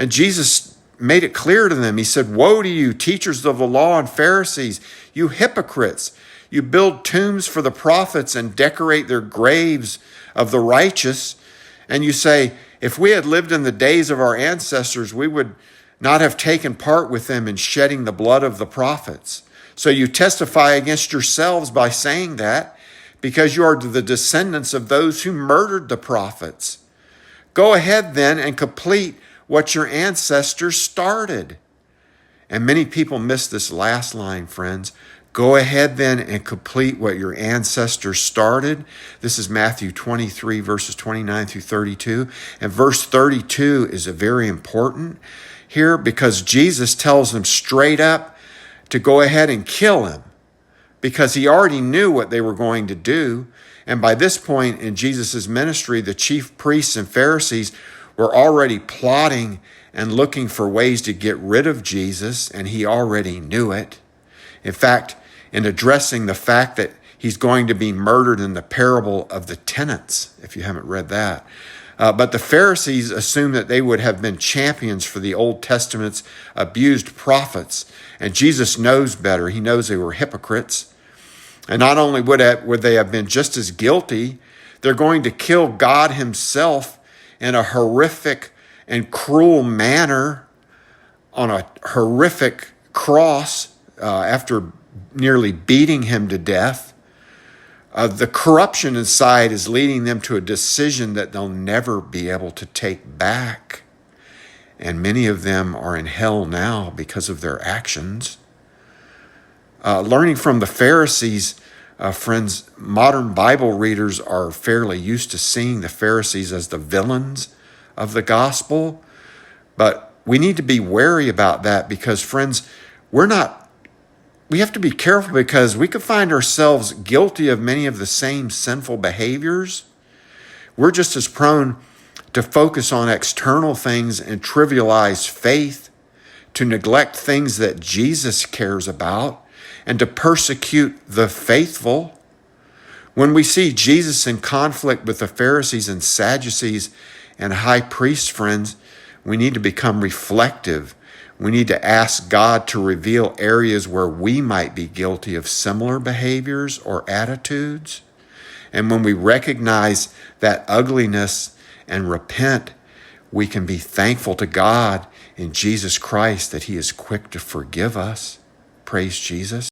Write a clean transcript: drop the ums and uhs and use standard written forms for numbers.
And Jesus made it clear to them. He said, "Woe to you, teachers of the law and Pharisees, you hypocrites! You build tombs for the prophets and decorate their graves of the righteous. And you say, if we had lived in the days of our ancestors, we would not have taken part with them in shedding the blood of the prophets. So you testify against yourselves by saying that, because you are the descendants of those who murdered the prophets. Go ahead then and complete what your ancestors started." And many people miss this last line, friends. Go ahead then and complete what your ancestors started. This is Matthew 23, verses 29 through 32. And verse 32 is very important here because Jesus tells them straight up to go ahead and kill him because he already knew what they were going to do. And by this point in Jesus' ministry, the chief priests and Pharisees were already plotting and looking for ways to get rid of Jesus, and he already knew it. In fact, in addressing the fact that he's going to be murdered in the parable of the tenants, if you haven't read that. But the Pharisees assumed that they would have been champions for the Old Testament's abused prophets. And Jesus knows better. He knows they were hypocrites. And not only would they have been just as guilty, they're going to kill God himself in a horrific and cruel manner on a horrific cross after nearly beating him to death. The corruption inside is leading them to a decision that they'll never be able to take back. And many of them are in hell now because of their actions. Learning from the Pharisees, friends, modern Bible readers are fairly used to seeing the Pharisees as the villains of the gospel. But we need to be wary about that because, friends, we have to be careful because we could find ourselves guilty of many of the same sinful behaviors. We're just as prone to focus on external things and trivialize faith, to neglect things that Jesus cares about, and to persecute the faithful. When we see Jesus in conflict with the Pharisees and Sadducees and high priests, friends, we need to become reflective. We need to ask God to reveal areas where we might be guilty of similar behaviors or attitudes. And when we recognize that ugliness and repent, we can be thankful to God in Jesus Christ that he is quick to forgive us. Praise Jesus.